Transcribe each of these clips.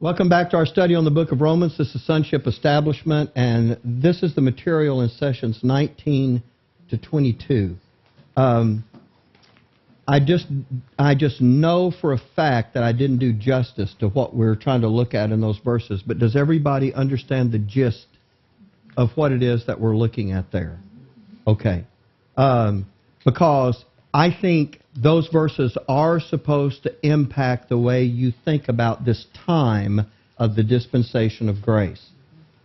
Welcome back to our study on the book of Romans. This is Sonship Establishment, and this is the material in sessions 19 to 22. I just know for a fact that I didn't do justice to what we're trying to look at in those verses, but does everybody understand the gist of what it is that we're looking at there? Okay. Because I think those verses are supposed to impact the way you think about this time of the dispensation of grace.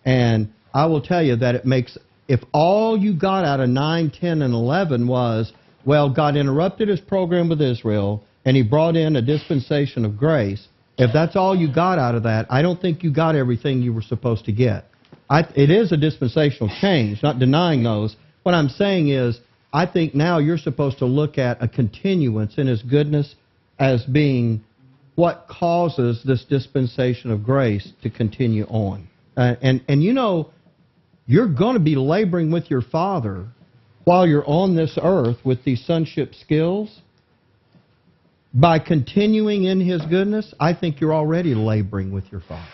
And I will tell you that it makes, if all you got out of 9, 10, and 11 was, well, God interrupted His program with Israel, and He brought in a dispensation of grace, if that's all you got out of that, I don't think you got everything you were supposed to get. It is a dispensational change, not denying those. What I'm saying is, I think now you're supposed to look at a continuance in His goodness as being what causes this dispensation of grace to continue on. And you know, you're going to be laboring with your Father while you're on this earth with these sonship skills. By continuing in His goodness, I think you're already laboring with your Father.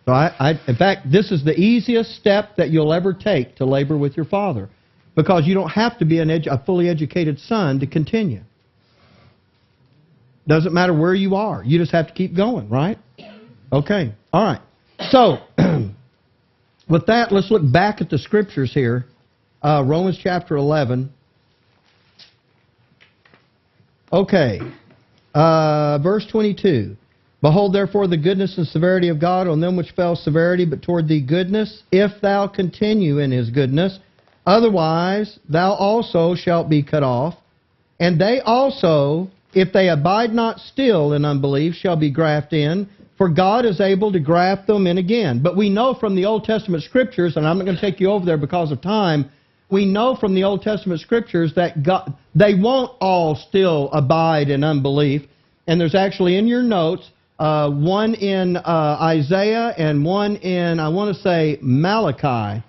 So in fact, this is the easiest step that you'll ever take to labor with your Father. Because you don't have to be a fully educated son to continue. Doesn't matter where you are. You just have to keep going, right? Okay. All right. So, with that, let's look back at the Scriptures here. Romans chapter 11. Okay. Verse 22. Behold, therefore, the goodness and severity of God on them which fell severity, but toward thee goodness, if thou continue in His goodness. Otherwise, thou also shalt be cut off. And they also, if they abide not still in unbelief, shall be grafted in. For God is able to graft them in again. But we know from the Old Testament Scriptures, and I'm not going to take you over there because of time, we know from the Old Testament Scriptures that God, they won't all still abide in unbelief. And there's actually in your notes, one in Isaiah and one in, I want to say, Malachi.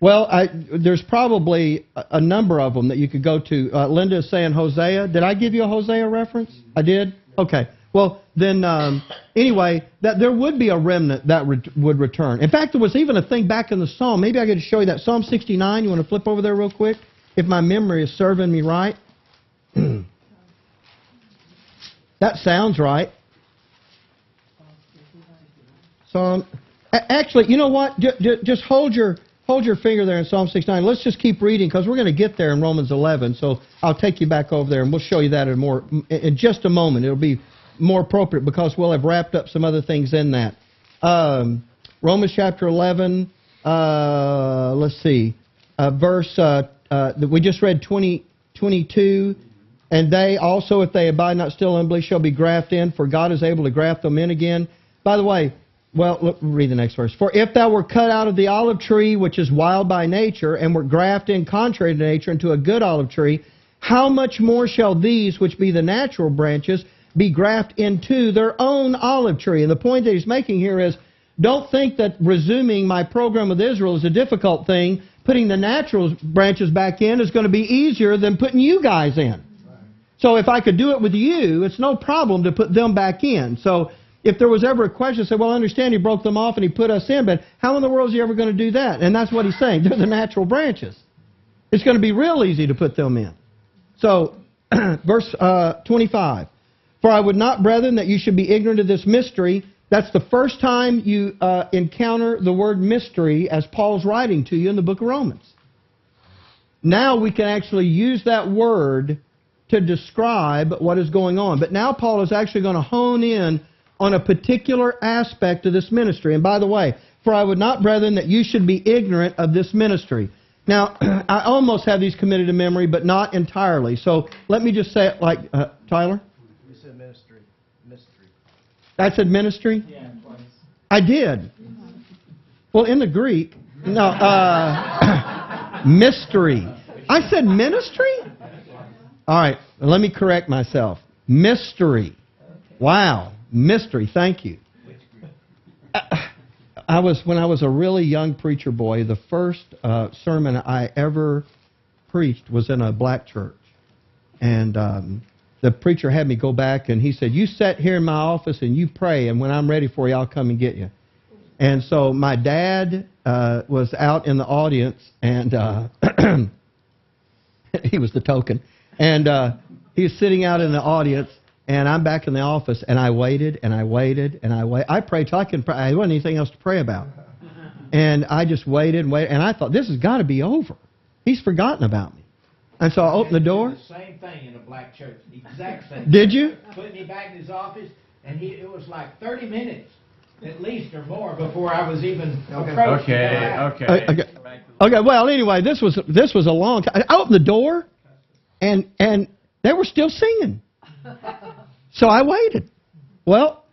Well, there's probably a number of them that you could go to. Linda is saying Hosea. Did I give you a Hosea reference? I did? Okay. Well, then, anyway, that there would be a remnant that would return. In fact, there was even a thing back in the Psalm. Maybe I could show you that. Psalm 69. You want to flip over there real quick? If my memory is serving me right. That sounds right. Actually, you know what? Just hold your finger there in Psalm 69. Let's just keep reading because we're going to get there in Romans 11. So I'll take you back over there and we'll show you that in just a moment. It'll be more appropriate because we'll have wrapped up some other things in that. Romans chapter 11, let's see, verse, we just read 22. And they also, if they abide not still in unbelief, shall be grafted in, for God is able to graft them in again. By the way, well, look, read the next verse. For if thou were cut out of the olive tree, which is wild by nature, and were grafted in contrary to nature into a good olive tree, how much more shall these, which be the natural branches, be grafted into their own olive tree? And the point that he's making here is, don't think that resuming my program with Israel is a difficult thing. Putting the natural branches back in is going to be easier than putting you guys in. So if I could do it with you, it's no problem to put them back in. So if there was ever a question, say, well, I understand He broke them off and He put us in, but how in the world is He ever going to do that? And that's what he's saying. They're the natural branches. It's going to be real easy to put them in. So, verse 25. For I would not, brethren, that you should be ignorant of this mystery. That's the first time you encounter the word mystery as Paul's writing to you in the book of Romans. Now we can actually use that word to describe what is going on. But now Paul is actually going to hone in on a particular aspect of this ministry. And by the way, for I would not, brethren, that you should be ignorant of this ministry. Now, I almost have these committed to memory, but not entirely. So let me just say it like, Tyler? You said ministry. Mystery. I said ministry? Yeah, twice. I did. Well, in the Greek, no, mystery. I said ministry? All right, let me correct myself. Mystery. Wow, mystery. Thank you. When I was a really young preacher boy, the first sermon I ever preached was in a black church. And the preacher had me go back, and he said, you sit here in my office and you pray, and when I'm ready for you, I'll come and get you. And so my dad was out in the audience, and he was the token. And he was sitting out in the audience, and I'm back in the office, and I waited, and I waited, and I waited. I prayed till I couldn't pray. There wasn't anything else to pray about. And I just waited and waited, and I thought, this has got to be over. He's forgotten about me. And so I opened the door. The same thing in a black church. The exact same. Did you? Put me back in his office, and it was like 30 minutes, at least or more, before I was even approached. Okay. Well, anyway, this was a long time. I opened the door, and they were still singing. So I waited. Well,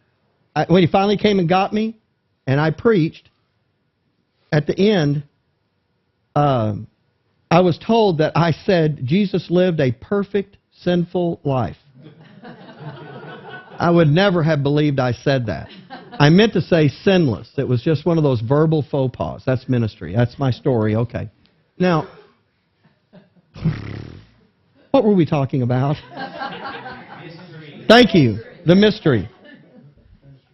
when he finally came and got me, and I preached, at the end, I was told that I said Jesus lived a perfect, sinful life. I would never have believed I said that. I meant to say sinless. It was just one of those verbal faux pas. That's ministry. That's my story. Okay. Now, what were we talking about? Thank you. The mystery.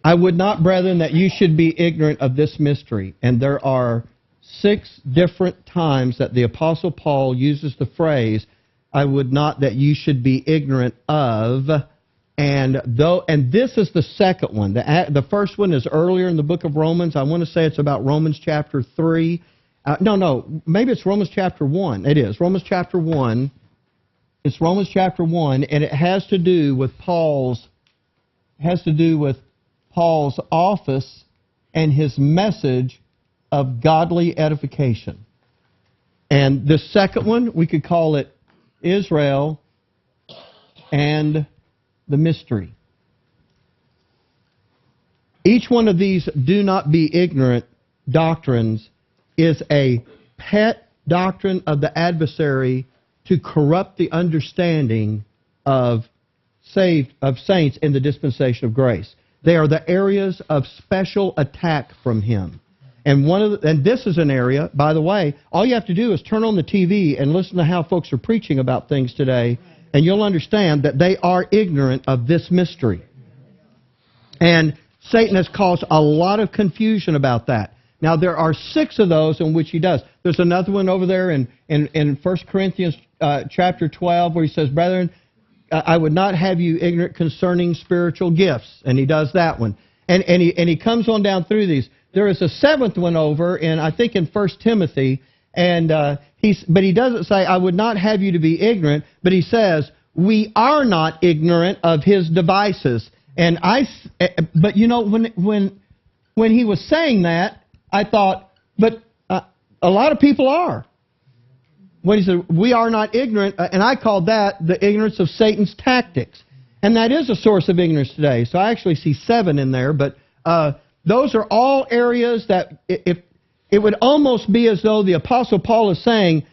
I would not, brethren, that you should be ignorant of this mystery. And there are 6 different times that the Apostle Paul uses the phrase, I would not that you should be ignorant of. And this is the second one. The first one is earlier in the book of Romans. I want to say it's about Romans chapter 3. Maybe it's Romans chapter 1. It is. Romans chapter 1. It's Romans chapter 1, and it has to do with Paul's office and his message of godly edification. And the second one, we could call it Israel and the mystery. Each one of these do not be ignorant doctrines is a pet doctrine of the adversary to corrupt the understanding of saints in the dispensation of grace. They are the areas of special attack from him. And this is an area, by the way, all you have to do is turn on the TV and listen to how folks are preaching about things today, and you'll understand that they are ignorant of this mystery. And Satan has caused a lot of confusion about that. Now, there are 6 of those in which he does. There's another one over there in 1 Corinthians chapter 12 where he says, brethren, I would not have you ignorant concerning spiritual gifts. And he does that one. And he comes on down through these. There is a 7th one over, I think in 1 Timothy, but he doesn't say, I would not have you to be ignorant, but he says, we are not ignorant of his devices. But you know, when he was saying that, I thought, but a lot of people are. When he said, we are not ignorant, and I called that the ignorance of Satan's tactics. And that is a source of ignorance today. So I actually see 7 in there, but those are all areas that it would almost be as though the Apostle Paul is saying,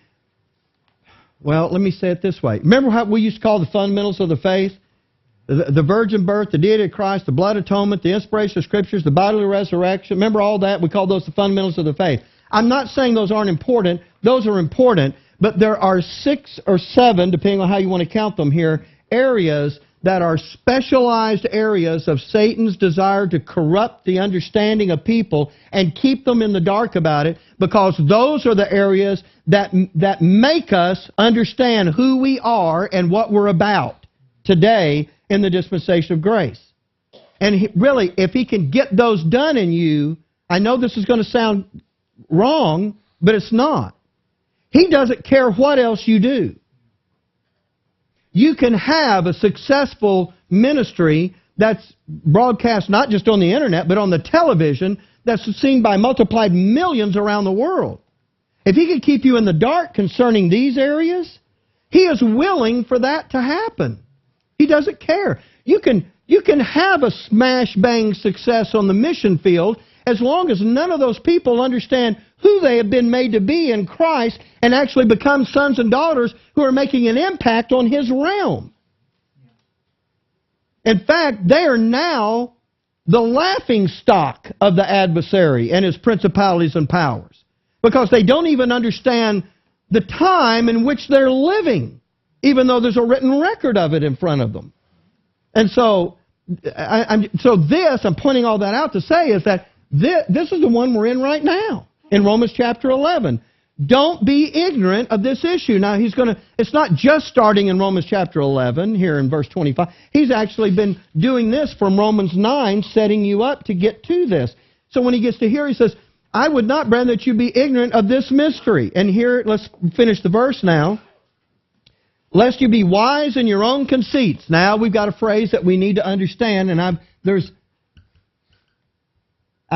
well, let me say it this way. Remember how we used to call the fundamentals of the faith? The virgin birth, the deity of Christ, the blood atonement, the inspiration of Scriptures, the bodily resurrection. Remember all that? We call those the fundamentals of the faith. I'm not saying those aren't important. Those are important. But there are 6 or 7, depending on how you want to count them here, areas that are specialized areas of Satan's desire to corrupt the understanding of people and keep them in the dark about it, because those are the areas that make us understand who we are and what we're about today in the dispensation of grace. And really, if he can get those done in you, I know this is going to sound wrong, but it's not. He doesn't care what else you do. You can have a successful ministry that's broadcast not just on the internet, but on the television that's seen by multiplied millions around the world. If he can keep you in the dark concerning these areas, he is willing for that to happen. He doesn't care. You can have a smash-bang success on the mission field as long as none of those people understand who they have been made to be in Christ and actually become sons and daughters who are making an impact on His realm. In fact, they are now the laughing stock of the adversary and his principalities and powers, because they don't even understand the time in which they're living, even though there's a written record of it in front of them. And so, I'm pointing all that out to say is that this is the one we're in right now in Romans chapter 11. Don't be ignorant of this issue. Now, it's not just starting in Romans chapter 11, here in verse 25. He's actually been doing this from Romans 9, setting you up to get to this. So when he gets to here, he says, I would not, brethren, that you be ignorant of this mystery. And here, let's finish the verse now. Lest you be wise in your own conceits. Now, we've got a phrase that we need to understand, and I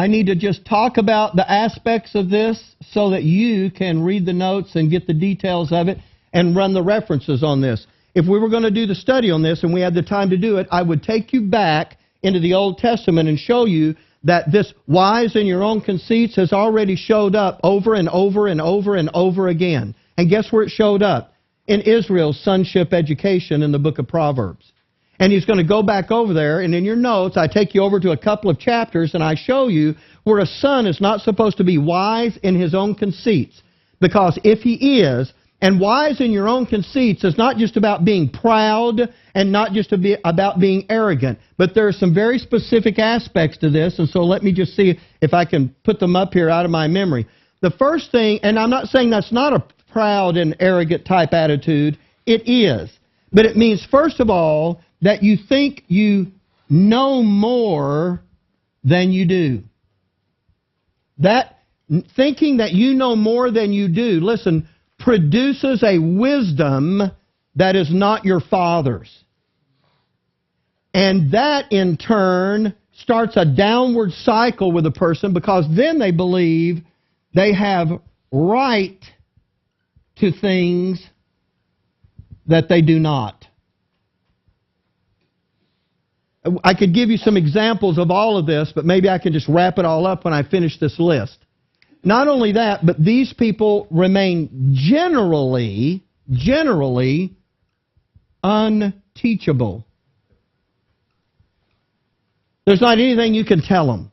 need to just talk about the aspects of this so that you can read the notes and get the details of it and run the references on this. If we were going to do the study on this and we had the time to do it, I would take you back into the Old Testament and show you that this wise in your own conceits has already showed up over and over and over and over again. And guess where it showed up? In Israel's sonship education in the book of Proverbs. And he's going to go back over there, and in your notes, I take you over to a couple of chapters, and I show you where a son is not supposed to be wise in his own conceits. Because if he is, and wise in your own conceits is not just about being proud and not just about being arrogant, but there are some very specific aspects to this, and so let me just see if I can put them up here out of my memory. The first thing, and I'm not saying that's not a proud and arrogant type attitude, it is. But it means, first of all, that you think you know more than you do. That thinking that you know more than you do, listen, produces a wisdom that is not your Father's. And that, in turn, starts a downward cycle with a person because then they believe they have right to things that they do not. I could give you some examples of all of this, but maybe I can just wrap it all up when I finish this list. Not only that, but these people remain generally unteachable. There's not anything you can tell them.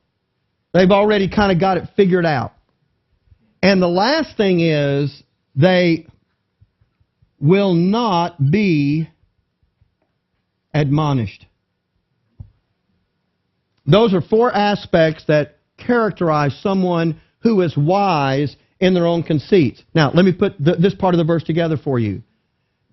They've already kind of got it figured out. And the last thing is, they will not be admonished. Those are four aspects that characterize someone who is wise in their own conceits. Now, let me put this part of the verse together for you.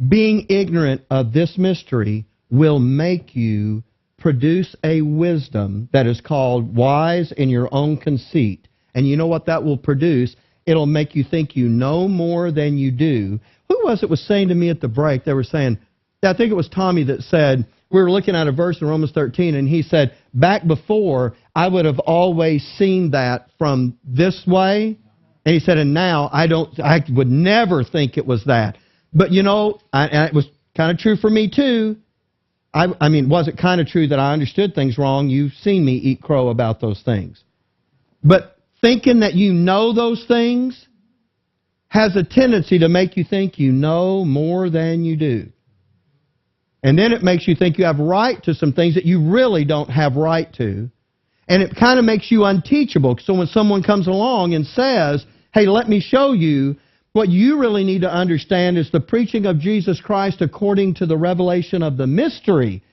Being ignorant of this mystery will make you produce a wisdom that is called wise in your own conceit. And you know what that will produce? It'll make you think you know more than you do. Who was it was saying to me at the break? They were saying, I think it was Tommy that said, we were looking at a verse in Romans 13, and he said, back before, I would have always seen that from this way. And he said, and now I would never think it was that. But you know, and it was kind of true for me too. I mean, was it kind of true that I understood things wrong? You've seen me eat crow about those things. But thinking that you know those things has a tendency to make you think you know more than you do. And then it makes you think you have right to some things that you really don't have right to. And it kind of makes you unteachable. So when someone comes along and says, hey, let me show you, what you really need to understand is the preaching of Jesus Christ according to the revelation of the mystery.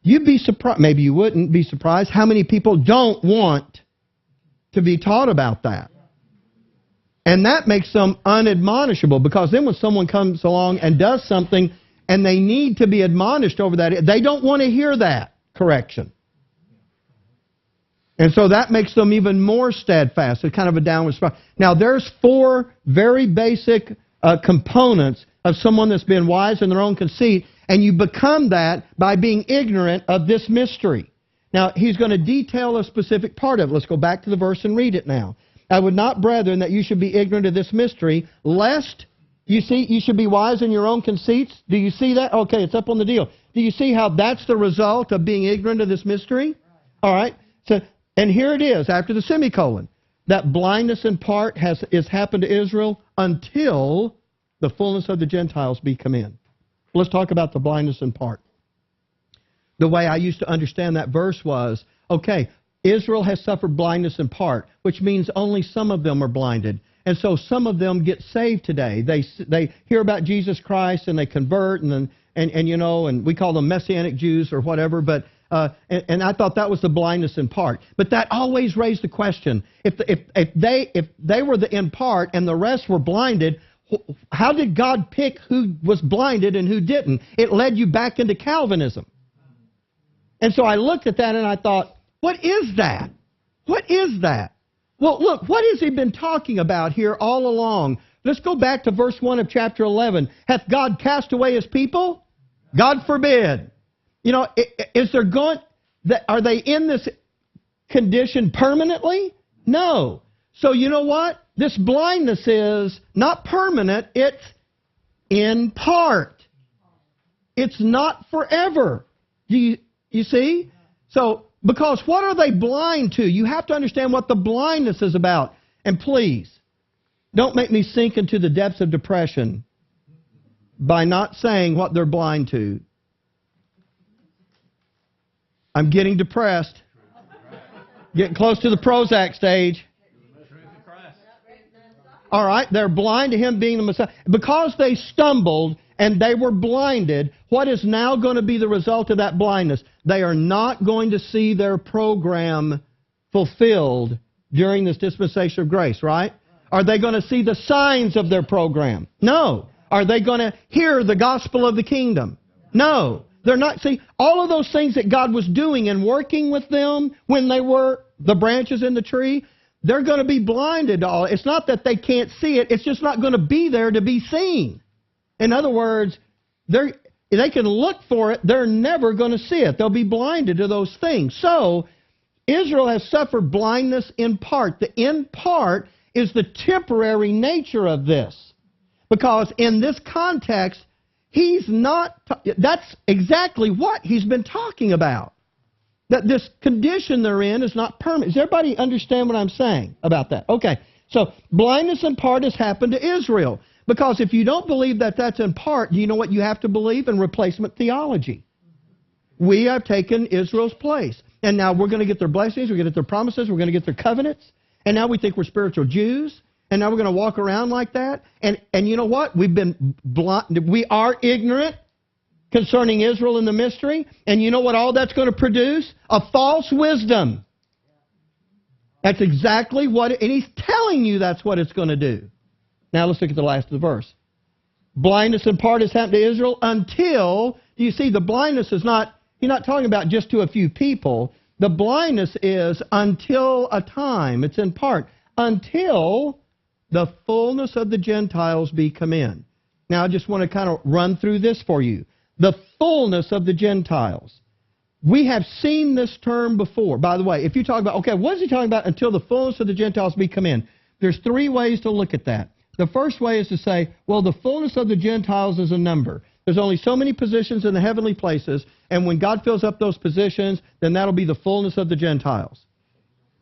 You'd be surprised, maybe you wouldn't be surprised, how many people don't want to be taught about that. And that makes them unadmonishable, because then when someone comes along and does something and they need to be admonished over that, they don't want to hear that correction. And so that makes them even more steadfast. It's kind of a downward spiral. Now, there's four very basic components of someone that's been wise in their own conceit, and you become that by being ignorant of this mystery. Now, he's going to detail a specific part of it. Let's go back to the verse and read it now. I would not, brethren, that you should be ignorant of this mystery, lest, you see, you should be wise in your own conceits. Do you see that? Okay, it's up on the deal. Do you see how that's the result of being ignorant of this mystery? All right. So, and here it is, after the semicolon. That blindness in part has happened to Israel until the fullness of the Gentiles be come in. Let's talk about the blindness in part. The way I used to understand that verse was, okay, Israel has suffered blindness in part, which means only some of them are blinded. And so some of them get saved today. They hear about Jesus Christ and they convert, and then and we call them Messianic Jews or whatever, but and I thought that was the blindness in part. But that always raised the question: if they were the in part and the rest were blinded, how did God pick who was blinded and who didn't? It led you back into Calvinism. And so I looked at that and I thought, what is that? What is that? Well, look, what has he been talking about here all along? Let's go back to verse 1 of chapter 11. Hath God cast away his people? God forbid. You know, are they in this condition permanently? No. So you know what? This blindness is not permanent, it's in part. It's not forever. You see? So, because what are they blind to? You have to understand what the blindness is about. And please, don't make me sink into the depths of depression by not saying what they're blind to. I'm getting depressed. Getting close to the Prozac stage. All right, they're blind to Him being the Messiah. Because they stumbled and they were blinded, what is now going to be the result of that blindness? They are not going to see their program fulfilled during this dispensation of grace, right? Are they going to see the signs of their program? No. Are they going to hear the gospel of the kingdom? No. They're not. See, all of those things that God was doing and working with them when they were the branches in the tree, they're going to be blinded to all. It's not that they can't see it. It's just not going to be there to be seen. In other words, they can look for it. They're never going to see it. They'll be blinded to those things. So, Israel has suffered blindness in part. The in part is the temporary nature of this. Because in this context, he's not, that's exactly what he's been talking about. That this condition they're in is not permanent. Does everybody understand what I'm saying about that? Okay, so blindness in part has happened to Israel. Because if you don't believe that that's in part, you know what you have to believe? In replacement theology. We have taken Israel's place. And now we're going to get their blessings, we're going to get their promises, we're going to get their covenants. And now we think we're spiritual Jews. And now we're going to walk around like that. And you know what? We've been blind. We are ignorant concerning Israel and the mystery. And you know what all that's going to produce? A false wisdom. That's exactly what, and he's telling you that's what it's going to do. Now let's look at the last of the verse. Blindness in part has happened to Israel until, you see, the blindness is not, you're not talking about just to a few people. The blindness is until a time. It's in part. Until the fullness of the Gentiles be come in. Now I just want to kind of run through this for you. The fullness of the Gentiles. We have seen this term before. By the way, if you talk about, okay, what is he talking about until the fullness of the Gentiles be come in? There's three ways to look at that. The first way is to say, well, the fullness of the Gentiles is a number. There's only so many positions in the heavenly places, and when God fills up those positions, then that'll be the fullness of the Gentiles.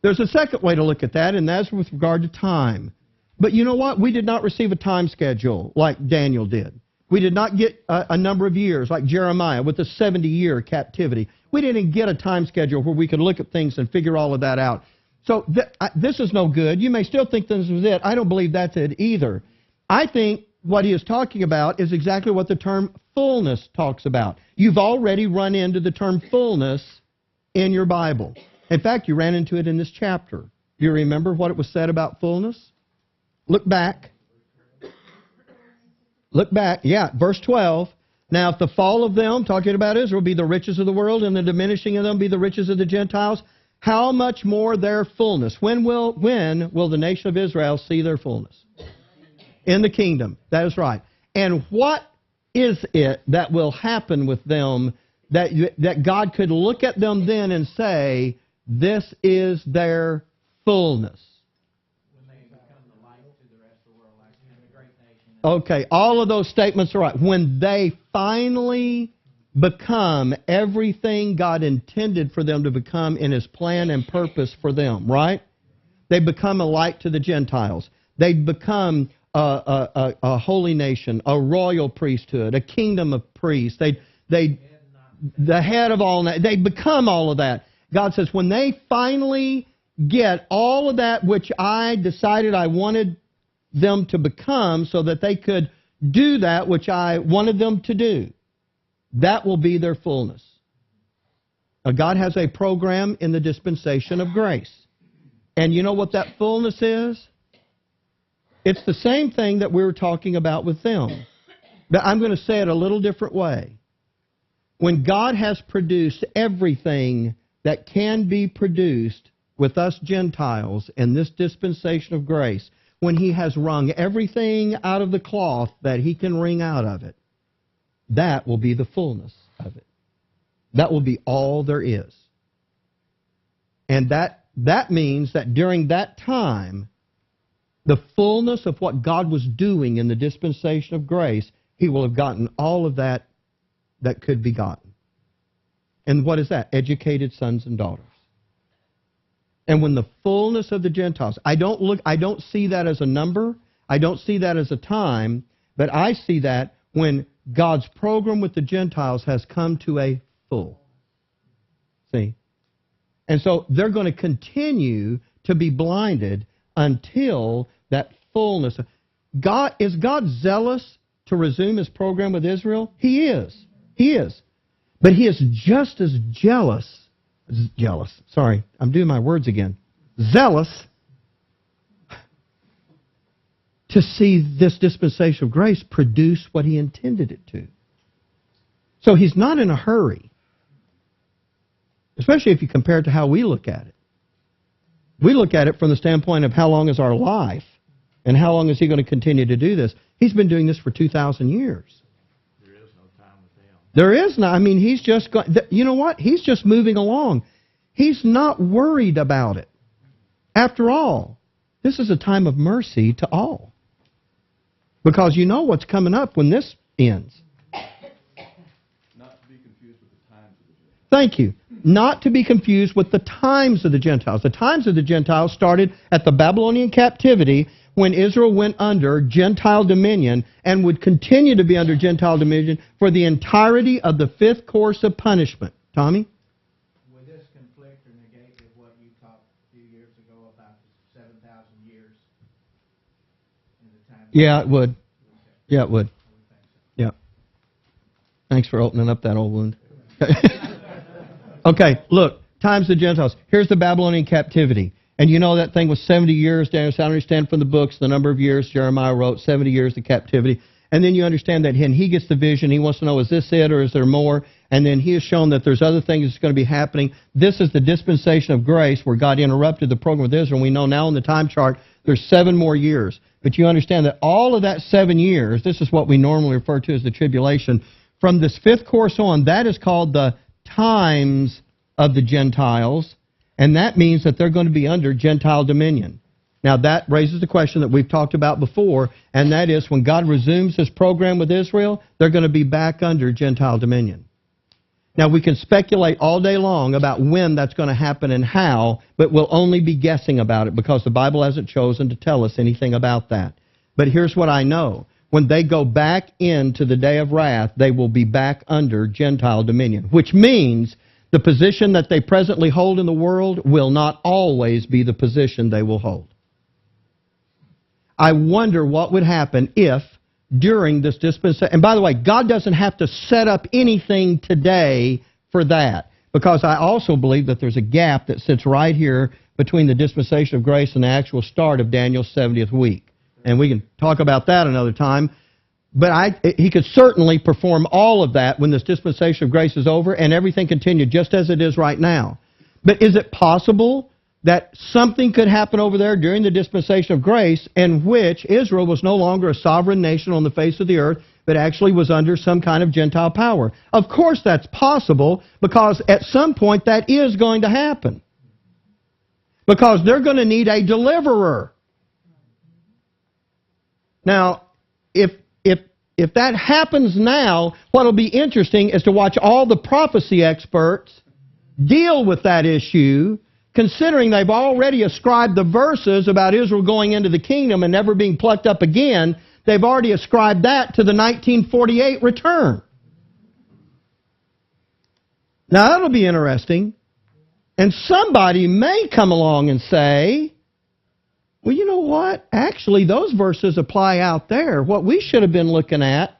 There's a second way to look at that, and that's with regard to time. But you know what? We did not receive a time schedule like Daniel did. We did not get a number of years like Jeremiah with the 70-year captivity. We didn't get a time schedule where we could look at things and figure all of that out. So this is no good. You may still think this is it. I don't believe that's it either. I think what he is talking about is exactly what the term fullness talks about. You've already run into the term fullness in your Bible. In fact, you ran into it in this chapter. Do you remember what it was said about fullness? Look back. Look back. Yeah, verse 12. Now, if the fall of them, talking about Israel, be the riches of the world, and the diminishing of them be the riches of the Gentiles, how much more their fullness? When will the nation of Israel see their fullness? In the kingdom. That is right. And what is it that will happen with them that God could look at them then and say, this is their fullness? When they become the light to the rest of the world, like a great nation. Okay, all of those statements are right. When they finally become everything God intended for them to become in His plan and purpose for them, right? They become a light to the Gentiles. They become a holy nation, a royal priesthood, a kingdom of priests. The head of all that. They become all of that. God says, when they finally get all of that which I decided I wanted them to become so that they could do that which I wanted them to do, That will be their fullness. Now, God has a program in the dispensation of grace. And you know what that fullness is? It's the same thing that we were talking about with them. But I'm going to say it a little different way. When God has produced everything that can be produced with us Gentiles in this dispensation of grace, when He has wrung everything out of the cloth that He can wring out of it, that will be the fullness of it. That will be all there is. And that means that during that time, the fullness of what God was doing in the dispensation of grace, He will have gotten all of that that could be gotten. And what is that? Educated sons and daughters. And when the fullness of the Gentiles, I don't see that as a number, I don't see that as a time, but I see that when God's program with the Gentiles has come to a full. See? And so they're going to continue to be blinded until that fullness. Is God zealous to resume His program with Israel? He is. He is. But He is just as jealous. Sorry, I'm doing my words again. Zealous to see this dispensation of grace produce what He intended it to. So He's not in a hurry. Especially if you compare it to how we look at it. We look at it from the standpoint of how long is our life and how long is He going to continue to do this. He's been doing this for 2,000 years. There is no time with Him. There is not. I mean, He's just, you know what? He's just moving along. He's not worried about it. After all, this is a time of mercy to all. Because you know what's coming up when this ends. Not to be confused with the times of the Gentiles. Thank you. Not to be confused with the times of the Gentiles. The times of the Gentiles started at the Babylonian captivity when Israel went under Gentile dominion and would continue to be under Gentile dominion for the entirety of the fifth course of punishment. Tommy? Would this conflict or negate with what you talked a few years ago about the 7,000 years in the time? Yeah, it would. Yeah, it would. Yeah. Thanks for opening up that old wound. Okay, look, times of the Gentiles. Here's the Babylonian captivity. And you know that thing was 70 years. Daniel, I understand from the books the number of years Jeremiah wrote, 70 years of captivity. And then you understand that when he gets the vision, he wants to know, is this it or is there more? And then he has shown that there's other things that's going to be happening. This is the dispensation of grace where God interrupted the program with Israel. We know now in the time chart there's 7 more years. But you understand that all of that 7 years, this is what we normally refer to as the tribulation. From this fifth course on, that is called the times of the Gentiles, and that means that they're going to be under Gentile dominion. Now that raises the question that we've talked about before, and that is when God resumes His program with Israel, they're going to be back under Gentile dominion. Now we can speculate all day long about when that's going to happen and how, but we'll only be guessing about it because the Bible hasn't chosen to tell us anything about that. But here's what I know. When they go back into the day of wrath, they will be back under Gentile dominion, which means the position that they presently hold in the world will not always be the position they will hold. I wonder what would happen if during this dispensation, and by the way, God doesn't have to set up anything today for that, because I also believe that there's a gap that sits right here between the dispensation of grace and the actual start of Daniel's 70th week. And we can talk about that another time. But He could certainly perform all of that when this dispensation of grace is over and everything continued just as it is right now. But is it possible that something could happen over there during the dispensation of grace in which Israel was no longer a sovereign nation on the face of the earth, but actually was under some kind of Gentile power? Of course that's possible, because at some point that is going to happen. Because they're going to need a deliverer. Now, if that happens now, what will be interesting is to watch all the prophecy experts deal with that issue, considering they've already ascribed the verses about Israel going into the kingdom and never being plucked up again. They've already ascribed that to the 1948 return. Now, that'll be interesting. And somebody may come along and say, well, you know what? Actually, those verses apply out there. What we should have been looking at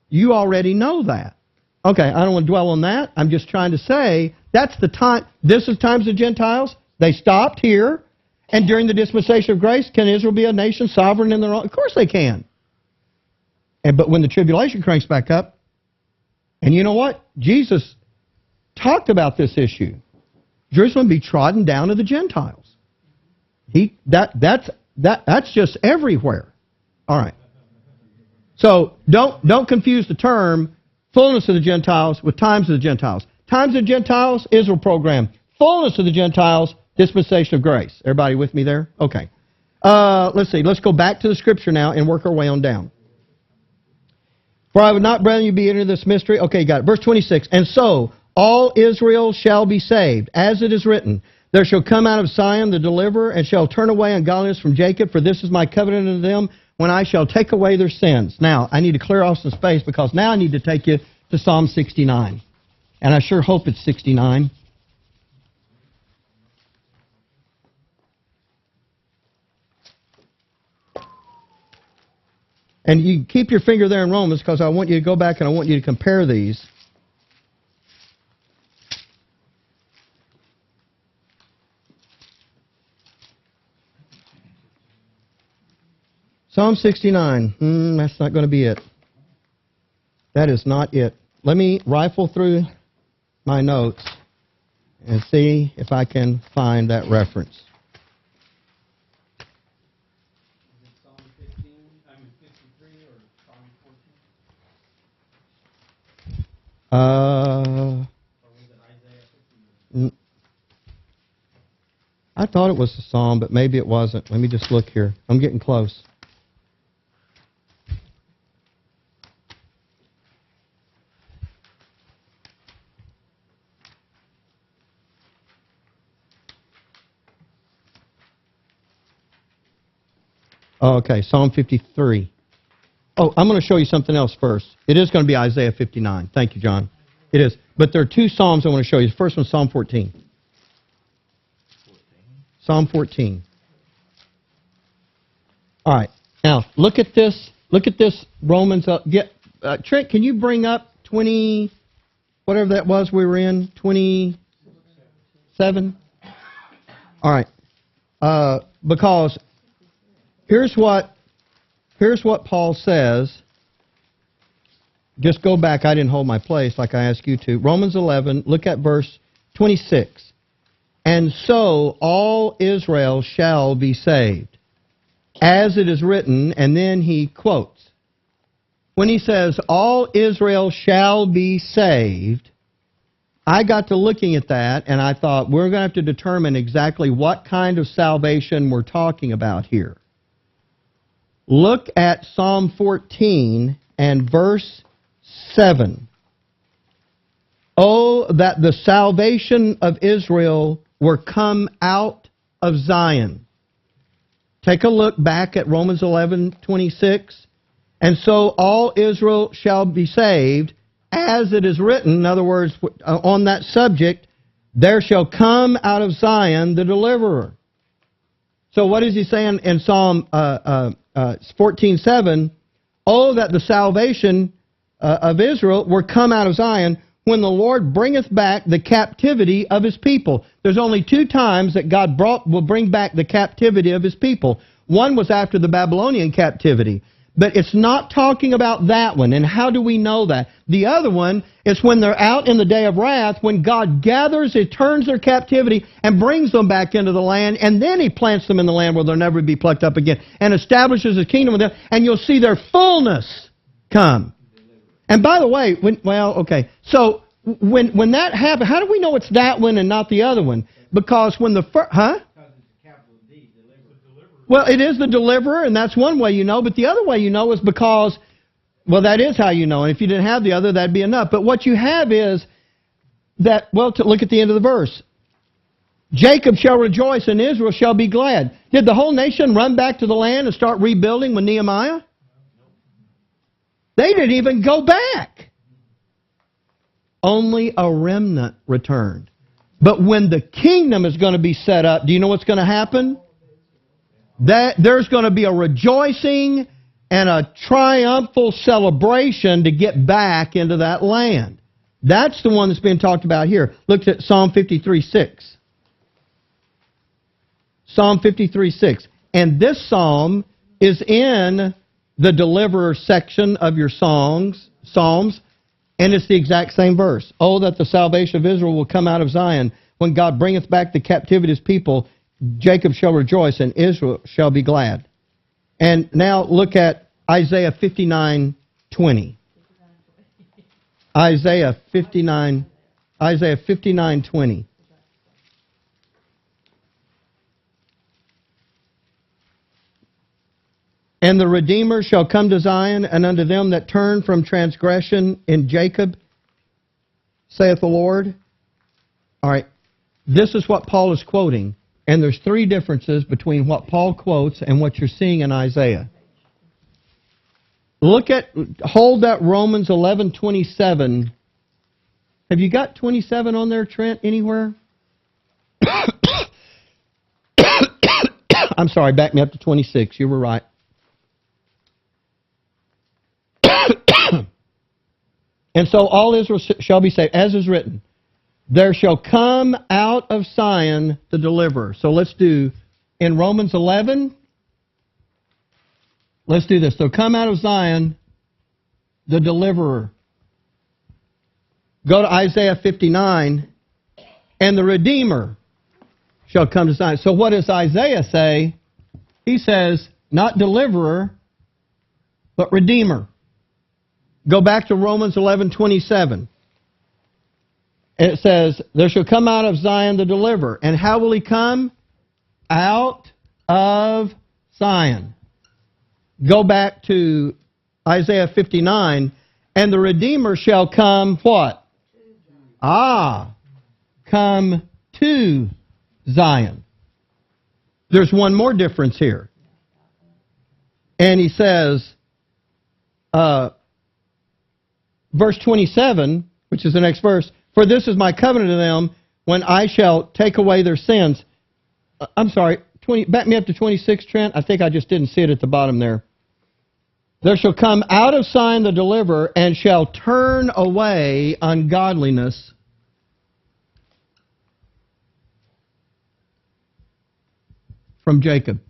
You already know that. Okay, I don't want to dwell on that. I'm just trying to say that's the time. This is times of Gentiles. They stopped here. And during the dispensation of grace, can Israel be a nation sovereign in their own? Of course they can. But when the tribulation cranks back up, and you know what? Jesus talked about this issue. Jerusalem be trodden down to the Gentiles. That's just everywhere. All right. So don't confuse the term fullness of the Gentiles with times of the Gentiles. Times of the Gentiles, Israel program. Fullness of the Gentiles, dispensation of grace. Everybody with me there? Okay. Let's see. Let's go back to the Scripture now and work our way on down. For I would not, brethren, you be into this mystery. Okay, got it. Verse 26. And so all Israel shall be saved, as it is written, there shall come out of Zion the deliverer, and shall turn away ungodliness from Jacob, for this is my covenant unto them, when I shall take away their sins. Now, I need to clear off some space, because now I need to take you to Psalm 69. And I sure hope it's 69. And you keep your finger there in Romans, because I want you to go back and I want you to compare these. Psalm 69. That's not going to be it. That is not it. Let me rifle through my notes and see if I can find that reference. Is it Psalm 15, I mean 53 or Psalm 14? Or was it Isaiah 15? I thought it was the Psalm, but maybe it wasn't. Let me just look here. I'm getting close. Oh, okay, Psalm 53. Oh, I'm going to show you something else first. It is going to be Isaiah 59. Thank you, John. It is. But there are two Psalms I want to show you. The first one is Psalm 14. Psalm 14. All right. Now, look at this. Look at this Romans. Trent, can you bring up 20, whatever that was we were in, 27? All right. Because here's what Paul says. Just go back. I didn't hold my place like I asked you to. Romans 11, look at verse 26. And so all Israel shall be saved, as it is written, and then he quotes. When he says, all Israel shall be saved, I got to looking at that, and I thought, we're going to have to determine exactly what kind of salvation we're talking about here. Look at Psalm 14 and verse 7. Oh, that the salvation of Israel were come out of Zion. Take a look back at Romans 11:26. And so all Israel shall be saved, as it is written. In other words, on that subject, there shall come out of Zion the deliverer. So what is he saying in Psalm 14:7? Oh, that the salvation of Israel were come out of Zion, when the Lord bringeth back the captivity of His people. There's only two times that God will bring back the captivity of His people. One was after the Babylonian captivity. But it's not talking about that one. And how do we know that? The other one is when they're out in the day of wrath, when God gathers, He turns their captivity and brings them back into the land, and then He plants them in the land where they'll never be plucked up again, and establishes His kingdom with them, and you'll see their fullness come. And by the way, so when that happened, how do we know it's that one and not the other one? Because when the first, Because it's a capital D, deliverer. Well, it is the deliverer, and that's one way you know, but the other way you know is because, well, that is how you know, and if you didn't have the other, that'd be enough. But what you have is that, well, look at the end of the verse. Jacob shall rejoice, and Israel shall be glad. Did the whole nation run back to the land and start rebuilding with Nehemiah? They didn't even go back. Only a remnant returned. But when the kingdom is going to be set up, do you know what's going to happen? That there's going to be a rejoicing, and a triumphal celebration to get back into that land. That's the one that's being talked about here. Look at Psalm 53:6. Psalm 53:6. And this psalm is in the deliverer section of your Psalms, and it's the exact same verse. Oh, that the salvation of Israel will come out of Zion. When God bringeth back the captivity of his people, Jacob shall rejoice, and Israel shall be glad. And now look at Isaiah 59:20. Isaiah 59:20. And the Redeemer shall come to Zion, and unto them that turn from transgression in Jacob, saith the Lord. All right, this is what Paul is quoting. And there's three differences between what Paul quotes and what you're seeing in Isaiah. Hold that Romans 11:27. Have you got 27 on there, Trent, anywhere? I'm sorry, back me up to 26. You were right. And so all Israel shall be saved, as is written. There shall come out of Zion the deliverer. So let's do, in Romans 11, let's do this. So come out of Zion the deliverer. Go to Isaiah 59, and the Redeemer shall come to Zion. So what does Isaiah say? He says, not deliverer, but Redeemer. Go back to Romans 11:27. And it says, there shall come out of Zion the deliverer. And how will he come? Out of Zion. Go back to Isaiah 59. And the Redeemer shall come what? Come to Zion. There's one more difference here. And he says, verse 27, which is the next verse, for this is my covenant to them when I shall take away their sins. I'm sorry, back me up to 26, Trent. I think I just didn't see it at the bottom there. There shall come out of Zion the deliverer, and shall turn away ungodliness from Jacob.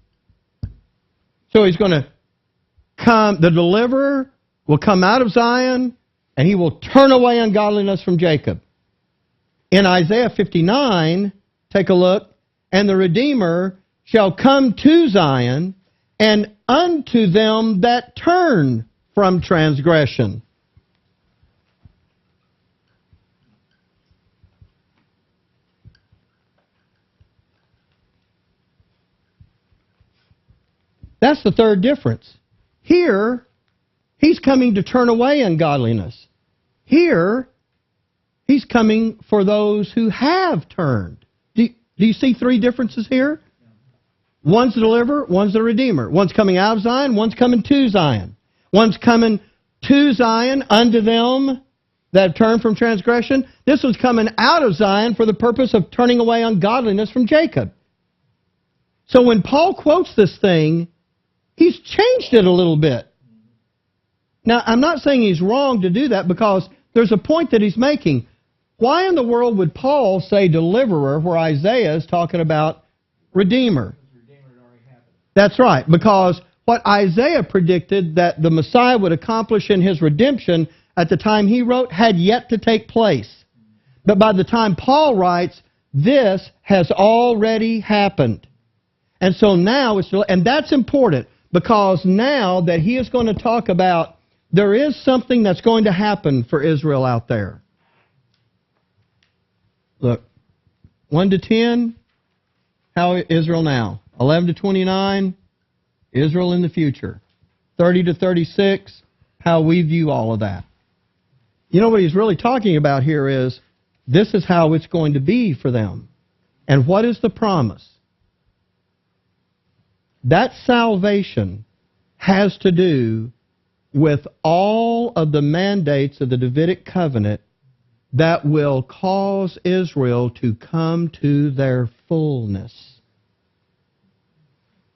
So he's going to come, the deliverer will come out of Zion, and he will turn away ungodliness from Jacob. In Isaiah 59, take a look, and the Redeemer shall come to Zion, and unto them that turn from transgression. That's the third difference. Here, he's coming to turn away ungodliness. Here, he's coming for those who have turned. Do you see three differences here? One's the deliverer, one's the Redeemer. One's coming out of Zion, one's coming to Zion. One's coming to Zion unto them that have turned from transgression. This one's coming out of Zion for the purpose of turning away ungodliness from Jacob. So when Paul quotes this thing, he's changed it a little bit. Now, I'm not saying he's wrong to do that, because there's a point that he's making. Why in the world would Paul say deliverer where Isaiah is talking about Redeemer? That's right, because what Isaiah predicted that the Messiah would accomplish in his redemption at the time he wrote had yet to take place. But by the time Paul writes, this has already happened. And so now, and that's important, because now that he is going to talk about there is something that's going to happen for Israel out there. Look, 1 to 10, how is Israel now? 11 to 29, Israel in the future. 30 to 36, how we view all of that. You know what he's really talking about here is, this is how it's going to be for them. And what is the promise? That salvation has to do with all of the mandates of the Davidic covenant that will cause Israel to come to their fullness.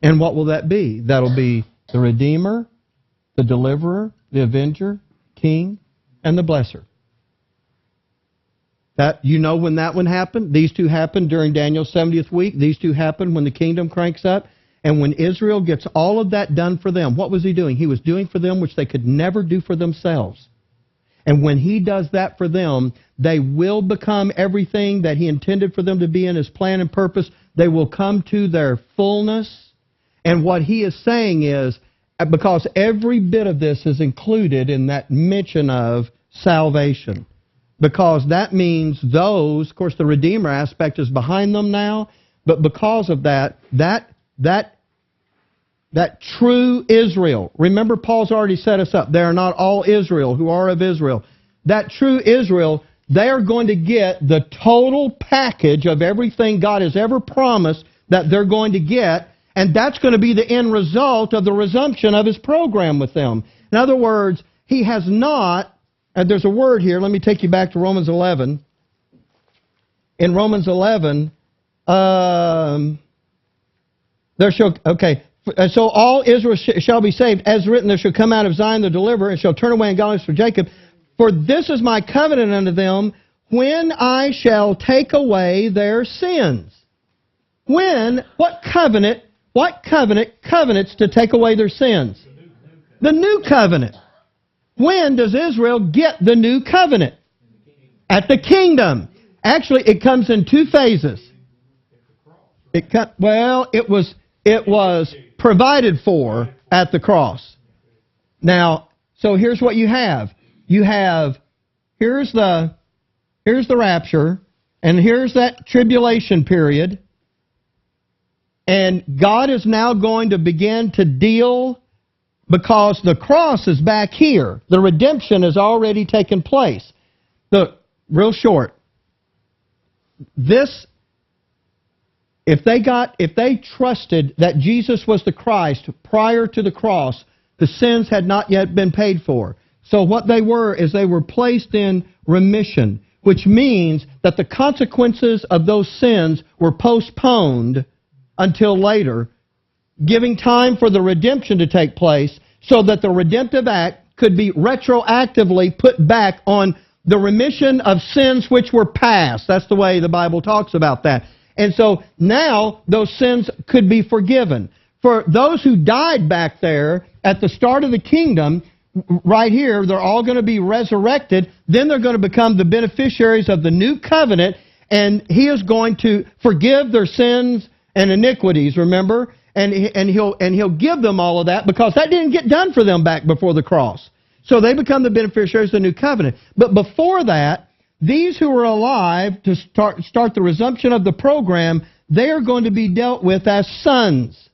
And what will that be? That'll be the Redeemer, the deliverer, the avenger, king, and the blesser. That, you know when that one happened? These two happened during Daniel's 70th week. These two happened when the kingdom cranks up. And when Israel gets all of that done for them, what was he doing? He was doing for them which they could never do for themselves. And when he does that for them, they will become everything that he intended for them to be in his plan and purpose. They will come to their fullness. And what he is saying is, because every bit of this is included in that mention of salvation. Because that means those, of course the Redeemer aspect is behind them now, but because of that true Israel. Remember, Paul's already set us up. They are not all Israel who are of Israel. That true Israel, they are going to get the total package of everything God has ever promised that they're going to get, and that's going to be the end result of the resumption of his program with them. In other words, he has not, and there's a word here, let me take you back to Romans 11. In Romans 11, so all Israel shall be saved, as written, there shall come out of Zion the deliverer, and shall turn away ungodliness for Jacob. For this is my covenant unto them, when I shall take away their sins. When? What covenant? What covenant covenants to take away their sins? The new covenant. When does Israel get the new covenant? At the kingdom. Actually, it comes in two phases. It was provided for at the cross. Now, so here's what you have. You have, here's the rapture, and here's that tribulation period. And God is now going to begin to deal, because the cross is back here. The redemption has already taken place. Look, real short. This, if they trusted that Jesus was the Christ prior to the cross, the sins had not yet been paid for. So what they were is they were placed in remission, which means that the consequences of those sins were postponed until later, giving time for the redemption to take place so that the redemptive act could be retroactively put back on the remission of sins which were past. That's the way the Bible talks about that. And so now those sins could be forgiven. For those who died back there at the start of the kingdom, right here, they're all going to be resurrected. Then they're going to become the beneficiaries of the new covenant, and he is going to forgive their sins and iniquities, remember? And he'll give them all of that, because that didn't get done for them back before the cross. So they become the beneficiaries of the new covenant. But before that, these who are alive to start the resumption of the program, they are going to be dealt with as sons.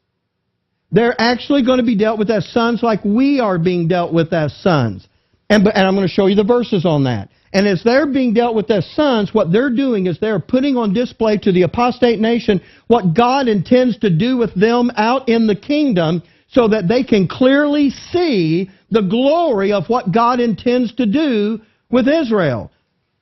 They're actually going to be dealt with as sons like we are being dealt with as sons. And I'm going to show you the verses on that. And as they're being dealt with as sons, what they're doing is they're putting on display to the apostate nation what God intends to do with them out in the kingdom, so that they can clearly see the glory of what God intends to do with Israel.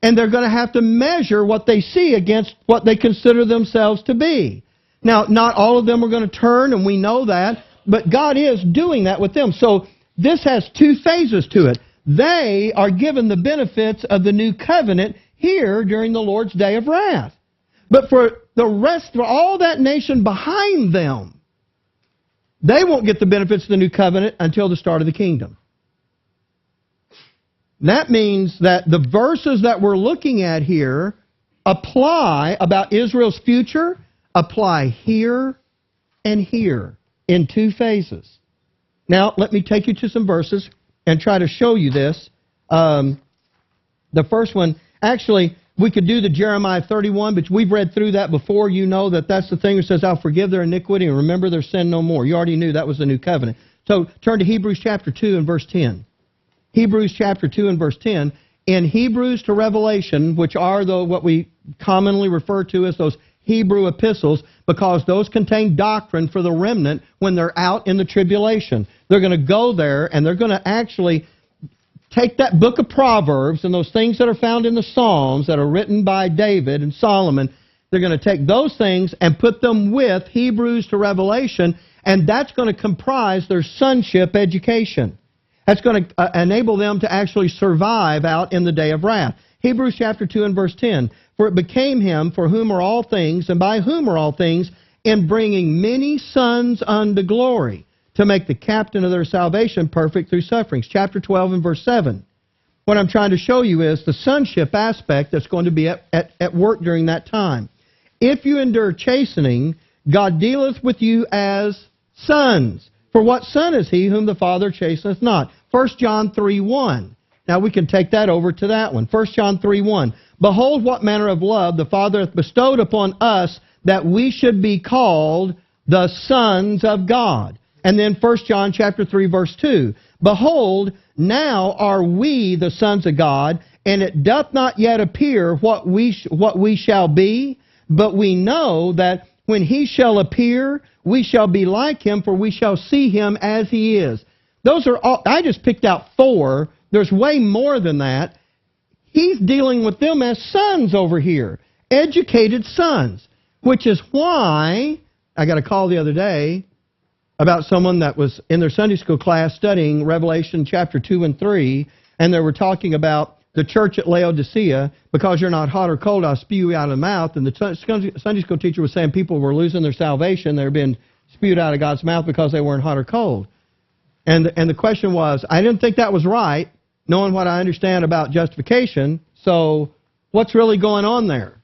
And they're going to have to measure what they see against what they consider themselves to be. Now, not all of them are going to turn, and we know that, but God is doing that with them. So this has two phases to it. They are given the benefits of the new covenant here during the Lord's day of wrath. But for the rest, for all that nation behind them, they won't get the benefits of the new covenant until the start of the kingdom. That means that the verses that we're looking at here apply about Israel's future, apply here and here in two phases. Now, let me take you to some verses and try to show you this. The first one, actually, we could do the Jeremiah 31, but we've read through that before. You know that that's the thing that says, I'll forgive their iniquity and remember their sin no more. You already knew that was the new covenant. So turn to Hebrews chapter 2 and verse 10. Hebrews chapter 2 and verse 10. In Hebrews to Revelation, which are what we commonly refer to as those Hebrew epistles, because those contain doctrine for the remnant when they're out in the tribulation. They're going to go there and they're going to actually take that book of Proverbs and those things that are found in the Psalms that are written by David and Solomon. They're going to take those things and put them with Hebrews to Revelation, and that's going to comprise their sonship education. That's going to enable them to actually survive out in the day of wrath. Hebrews chapter 2 and verse 10. For it became him for whom are all things, and by whom are all things, in bringing many sons unto glory, to make the captain of their salvation perfect through sufferings. Chapter 12 and verse 7. What I'm trying to show you is the sonship aspect that's going to be at work during that time. If you endure chastening, God dealeth with you as sons. For what son is he whom the Father chasteneth not? 1 John 3:1. Now we can take that over to that one. 1 John 3:1. Behold what manner of love the Father hath bestowed upon us, that we should be called the sons of God. And then 1 John chapter 3 verse 2. Behold, now are we the sons of God, and it doth not yet appear what we shall be, but we know that when he shall appear, we shall be like him, for we shall see him as he is. Those are all. I just picked out 4. There's way more than that. He's dealing with them as sons over here, educated sons, which is why I got a call the other day about someone that was in their Sunday school class studying Revelation chapter 2 and 3, and they were talking about the church at Laodicea. Because you're not hot or cold, I'll spew you out of the mouth. And the Sunday school teacher was saying people were losing their salvation. They were being spewed out of God's mouth because they weren't hot or cold. And the question was, I didn't think that was right, knowing what I understand about justification, so what's really going on there?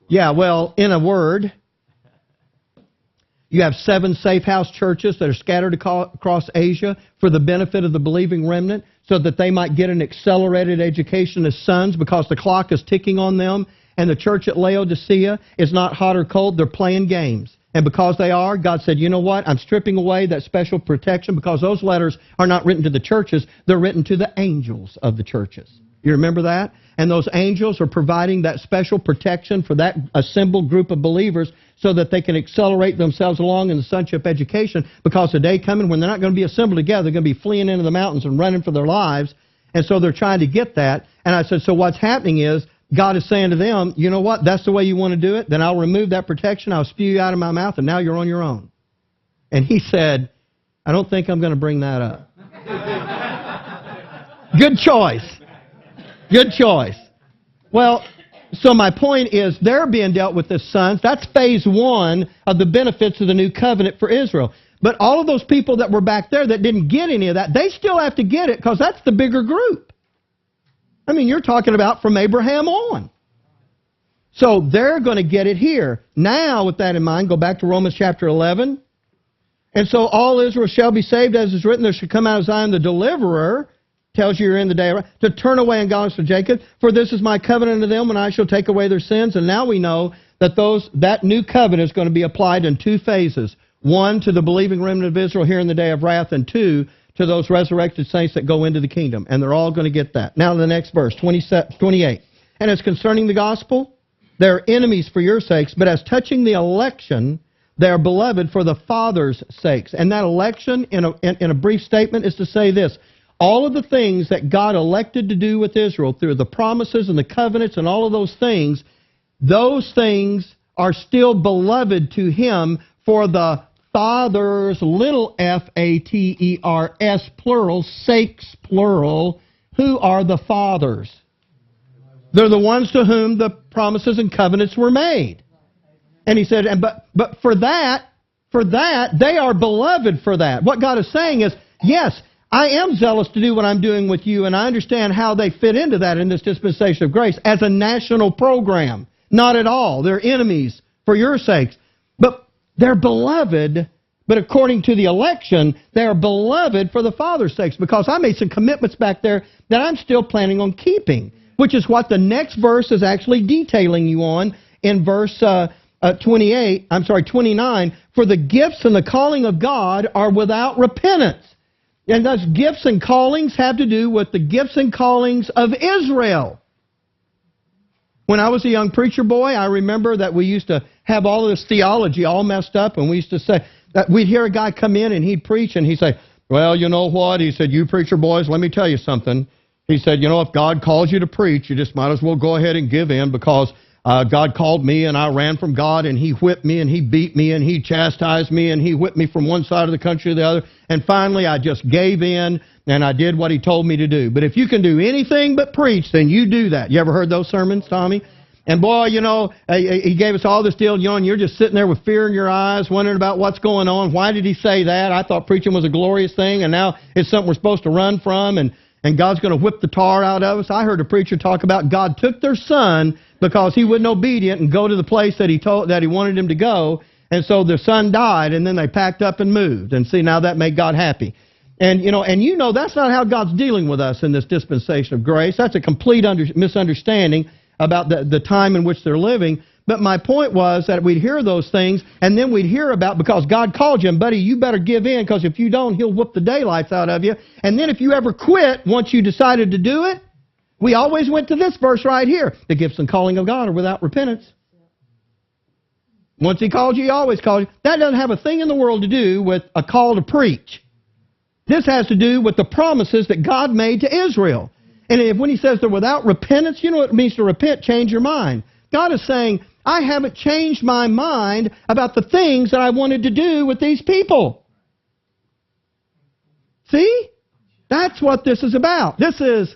Yeah, well, in a word, you have 7 safe house churches that are scattered across Asia for the benefit of the believing remnant, so that they might get an accelerated education as sons, because the clock is ticking on them. And the church at Laodicea is not hot or cold, they're playing games. And because they are, God said, you know what, I'm stripping away that special protection, because those letters are not written to the churches, they're written to the angels of the churches. You remember that? And those angels are providing that special protection for that assembled group of believers, so that they can accelerate themselves along in the sonship education, because the day coming when they're not going to be assembled together, they're going to be fleeing into the mountains and running for their lives. And so they're trying to get that. And I said, so what's happening is, God is saying to them, you know what, that's the way you want to do it? Then I'll remove that protection, I'll spew you out of my mouth, and now you're on your own. And he said, I don't think I'm going to bring that up. Good choice. Good choice. Well, so my point is, they're being dealt with as sons. That's phase 1 of the benefits of the new covenant for Israel. But all of those people that were back there that didn't get any of that, they still have to get it, because that's the bigger group. I mean, you're talking about from Abraham on. So they're going to get it here. Now, with that in mind, go back to Romans chapter 11. And so all Israel shall be saved, as is written, there shall come out of Zion the deliverer, tells you you're in the day of wrath, to turn away ungodliness from Jacob. For this is my covenant unto them, when I shall take away their sins. And now we know that that new covenant is going to be applied in 2 phases. 1, to the believing remnant of Israel here in the day of wrath, and 2, to those resurrected saints that go into the kingdom. And they're all going to get that. Now the next verse, 28. And as concerning the gospel, they are enemies for your sakes, but as touching the election, they are beloved for the Father's sakes. And that election, in a brief statement, is to say this: all of the things that God elected to do with Israel through the promises and the covenants and all of those things are still beloved to Him for the Father's, little F-A-T-E-R-S, plural, sakes, plural. Who are the fathers? They're the ones to whom the promises and covenants were made. And he said, but for that, they are beloved for that. What God is saying is, yes, I am zealous to do what I'm doing with you, and I understand how they fit into that in this dispensation of grace as a national program. Not at all. They're enemies for your sakes. But they're beloved, but according to the election, they are beloved for the Father's sakes, because I made some commitments back there that I'm still planning on keeping, which is what the next verse is actually detailing you on in verse 29. For the gifts and the calling of God are without repentance. And those gifts and callings have to do with the gifts and callings of Israel. When I was a young preacher boy, I remember that we used to have all of this theology all messed up, and we used to say that we'd hear a guy come in and he'd preach, and he'd say, well, you know what? He said, you preacher boys, let me tell you something. He said, you know, if God calls you to preach, you just might as well go ahead and give in, because God called me and I ran from God and He whipped me and He beat me and He chastised me and He whipped me from one side of the country to the other. And finally I just gave in and I did what He told me to do. But if you can do anything but preach, then you do that. You ever heard those sermons, Tommy? And boy, you know, He gave us all this deal, you know, and you're just sitting there with fear in your eyes, wondering about what's going on. Why did He say that? I thought preaching was a glorious thing, and now it's something we're supposed to run from, and God's going to whip the tar out of us. I heard a preacher talk about God took their son because he wasn't obedient and go to the place that He wanted him to go, and so their son died, and then they packed up and moved. And see, now that made God happy. And you know that's not how God's dealing with us in this dispensation of grace. That's a complete misunderstanding about the time in which they're living. But my point was that we'd hear those things, and then we'd hear about, because God called you, and buddy, you better give in, because if you don't, He'll whoop the daylights out of you. And then if you ever quit, once you decided to do it, we always went to this verse right here. The gifts and calling of God are without repentance. Once He called you, He always called you. That doesn't have a thing in the world to do with a call to preach. This has to do with the promises that God made to Israel. And when He says they're without repentance, you know what it means to repent? Change your mind. God is saying, I haven't changed my mind about the things that I wanted to do with these people. See? That's what this is about. This is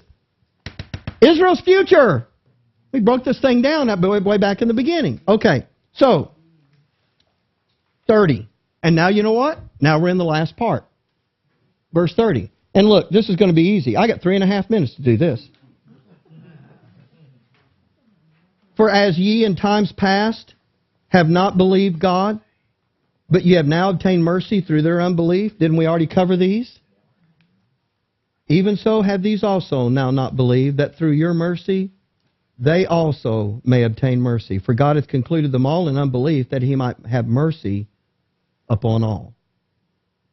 Israel's future. We broke this thing down way back in the beginning. Okay, so 30. And now you know what? Now we're in the last part. Verse 30. And look, this is going to be easy. I got 3.5 minutes to do this. For as ye in times past have not believed God, but ye have now obtained mercy through their unbelief. Didn't we already cover these? Even so have these also now not believed, that through your mercy they also may obtain mercy. For God hath concluded them all in unbelief, that He might have mercy upon all.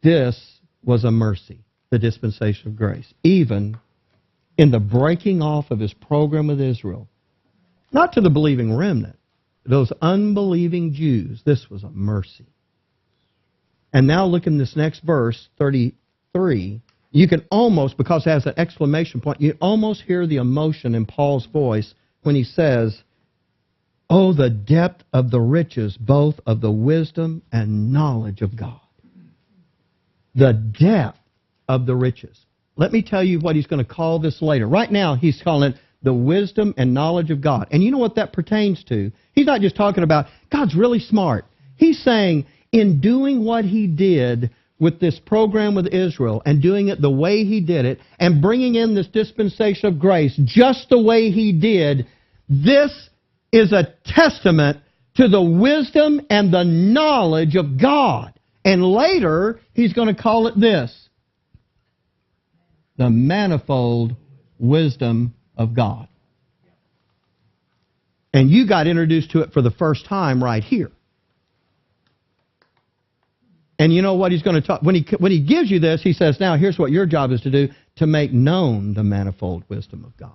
This was a mercy, the dispensation of grace. Even in the breaking off of His program with Israel, not to the believing remnant, those unbelieving Jews, this was a mercy. And now look in this next verse, 33. You can almost, because it has an exclamation point, you almost hear the emotion in Paul's voice when he says, oh, the depth of the riches, both of the wisdom and knowledge of God. The depth of the riches. Let me tell you what he's going to call this later. Right now, he's calling it the wisdom and knowledge of God. And you know what that pertains to? He's not just talking about, God's really smart. He's saying, in doing what He did with this program with Israel, and doing it the way He did it, and bringing in this dispensation of grace just the way He did, this is a testament to the wisdom and the knowledge of God. And later, he's going to call it this: the manifold wisdom of God. And you got introduced to it for the first time right here. And you know what he's going to talk, when he gives you this, he says, now here's what your job is to do, to make known the manifold wisdom of God.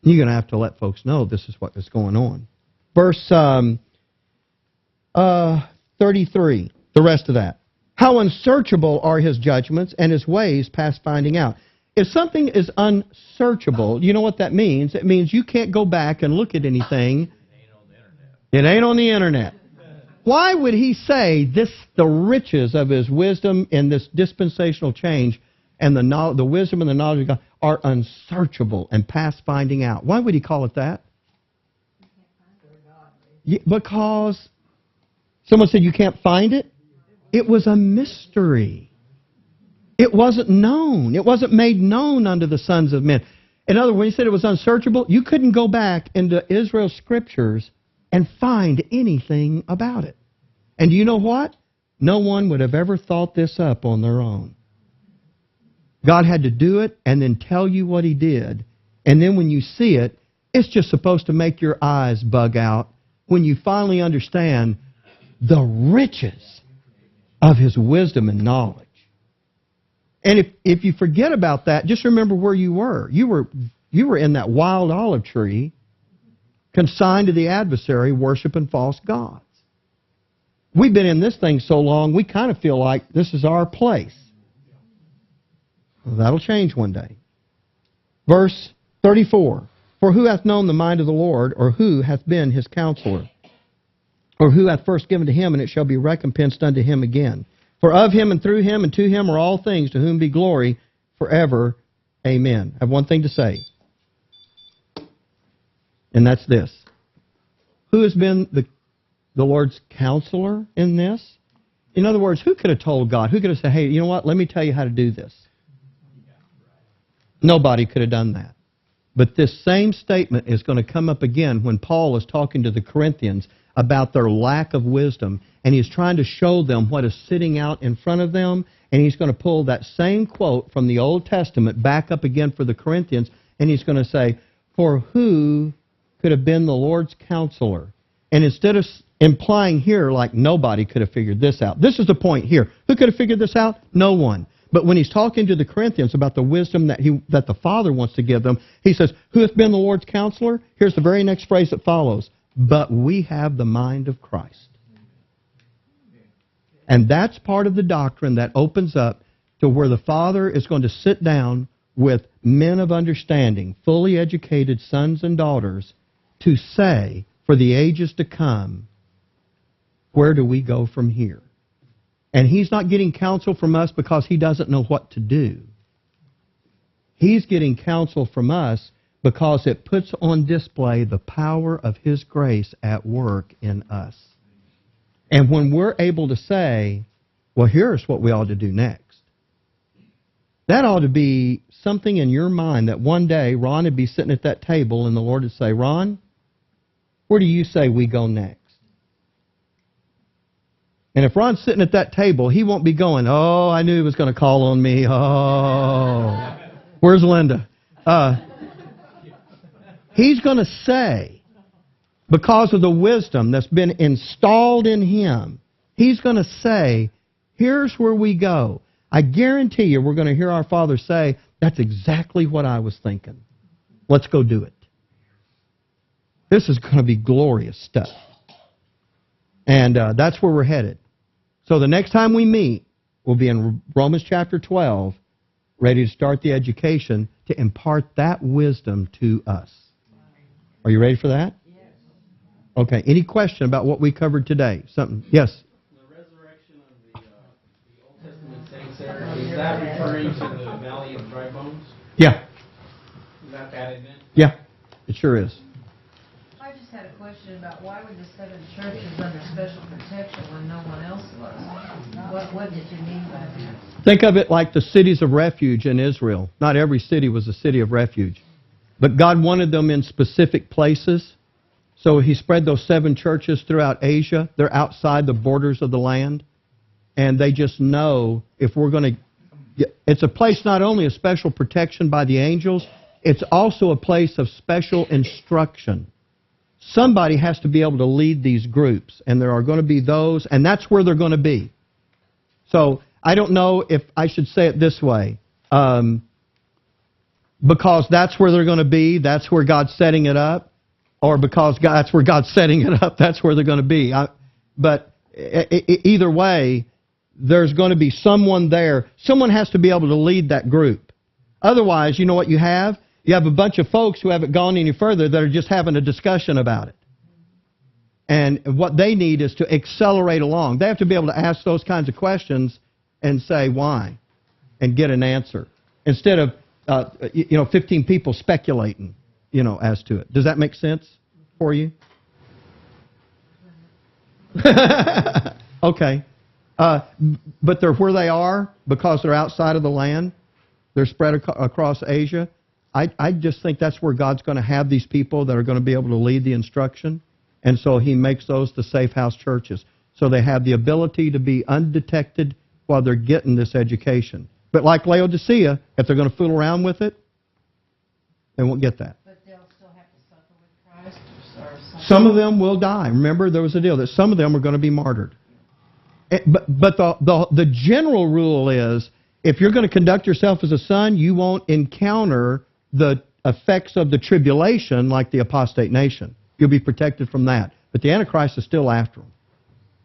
You're going to have to let folks know this is what is going on. Verse 33, the rest of that. How unsearchable are His judgments, and His ways past finding out. If something is unsearchable, you know what that means? It means you can't go back and look at anything. It ain't on the internet. Why would He say this, the riches of His wisdom in this dispensational change and the wisdom and the knowledge of God are unsearchable and past finding out? Why would He call it that? Because someone said you can't find it. It was a mystery. It wasn't known. It wasn't made known unto the sons of men. In other words, when He said it was unsearchable, you couldn't go back into Israel's scriptures and find anything about it. And you know what? No one would have ever thought this up on their own. God had to do it and then tell you what He did. And then when you see it, it's just supposed to make your eyes bug out when you finally understand the riches of His wisdom and knowledge. And if you forget about that, just remember where you were. You were in that wild olive tree, consigned to the adversary, worshiping false gods. We've been in this thing so long, we kind of feel like this is our place. Well, that'll change one day. Verse 34. For who hath known the mind of the Lord, or who hath been his counselor? Or who hath first given to him, and it shall be recompensed unto him again? For of him and through him and to him are all things, to whom be glory forever. Amen. I have one thing to say, and that's this. Who has been the Lord's counselor in this? In other words, who could have told God? Who could have said, hey, you know what, let me tell you how to do this? Nobody could have done that. But this same statement is going to come up again when Paul is talking to the Corinthians about their lack of wisdom, and he's trying to show them what is sitting out in front of them, and he's going to pull that same quote from the Old Testament back up again for the Corinthians, and he's going to say, for who could have been the Lord's counselor? And instead of implying here like nobody could have figured this out, this is the point here. Who could have figured this out? No one. But when he's talking to the Corinthians about the wisdom that the Father wants to give them, he says, who hath been the Lord's counselor? Here's the very next phrase that follows. But we have the mind of Christ. And that's part of the doctrine that opens up to where the Father is going to sit down with men of understanding, fully educated sons and daughters, to say, for the ages to come, where do we go from here? And He's not getting counsel from us because He doesn't know what to do. He's getting counsel from us because it puts on display the power of His grace at work in us. And when we're able to say, well, here's what we ought to do next, that ought to be something in your mind that one day Ron would be sitting at that table and the Lord would say, Ron, where do you say we go next? And if Ron's sitting at that table, he won't be going, oh, I knew he was going to call on me. Oh, where's Linda? He's going to say, because of the wisdom that's been installed in him, he's going to say, here's where we go. I guarantee you we're going to hear our Father say, that's exactly what I was thinking. Let's go do it. This is going to be glorious stuff. And that's where we're headed. So the next time we meet, we'll be in Romans chapter 12, ready to start the education to impart that wisdom to us. Are you ready for that? Yes. Okay. Any question about what we covered today? Something? Yes? The resurrection of the Old Testament saints there, is that referring to the Valley of Dry Bones? Yeah. Is that event? Yeah, it sure is. I just had a question about why were the 7 churches under special protection when no one else was? What did you mean by that? Think of it like the cities of refuge in Israel. Not every city was a city of refuge. But God wanted them in specific places. So He spread those 7 churches throughout Asia. They're outside the borders of the land. And they just know if we're going to... It's a place not only of special protection by the angels, it's also a place of special instruction. Somebody has to be able to lead these groups, and there are going to be those, and that's where they're going to be. So I don't know if I should say it this way. Because that's where they're going to be, that's where God's setting it up, or because that's where God's setting it up, that's where they're going to be. But either way, there's going to be someone there. Someone has to be able to lead that group. Otherwise, you know what you have? You have a bunch of folks who haven't gone any further that are just having a discussion about it. And what they need is to accelerate along. They have to be able to ask those kinds of questions and say why and get an answer. Instead of 15 people speculating, as to it. Does that make sense for you? Okay. But they're where they are because they're outside of the land. They're spread across Asia. I just think that's where God's going to have these people that are going to be able to lead the instruction. And so He makes those the safe house churches. So they have the ability to be undetected while they're getting this education. But like Laodicea, if they're going to fool around with it, they won't get that. But they'll still have to suffer with Christ? Or some of them will die. Remember, there was a deal that some of them are going to be martyred. But the general rule is, if you're going to conduct yourself as a son, you won't encounter the effects of the tribulation like the apostate nation. You'll be protected from that. But the Antichrist is still after them.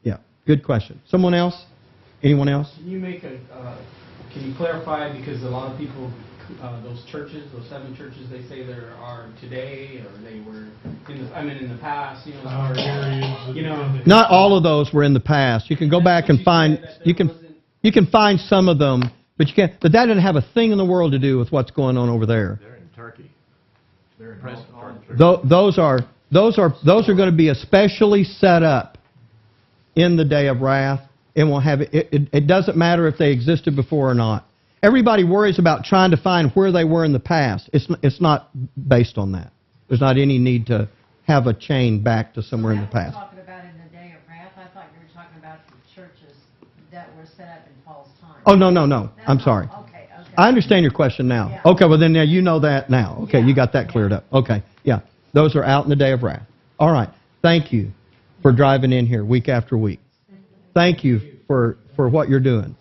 Yeah, good question. Someone else? Anyone else? Can you clarify, because a lot of people those churches, those 7 churches they say there are today, or they were in the past, Our areas. Not all of those were in the past. You can go back and find, you can find some of them, but you can't, but that doesn't have a thing in the world to do with what's going on over there. They're in Turkey. They're in present Turkey. Those are going to be especially set up in the day of wrath. It doesn't matter if they existed before or not. Everybody worries about trying to find where they were in the past. It's not based on that. There's not any need to have a chain back to somewhere in the past. Talking about in the day of wrath, I thought you were talking about the churches that were set up in Paul's time. Oh, no. I'm sorry. Okay. I understand your question now. Yeah. Okay, well then now you know that now. Okay, Yeah. you got that cleared up. Okay, yeah. Those are out in the day of wrath. All right. Thank you for driving in here week after week. Thank you for what you're doing.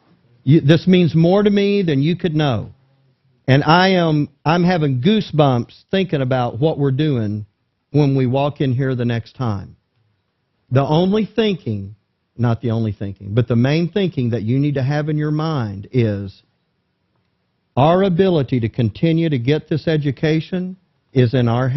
This means more to me than you could know. And I'm having goosebumps thinking about what we're doing when we walk in here the next time. The only thinking, not the only thinking, but the main thinking that you need to have in your mind is our ability to continue to get this education is in our hands.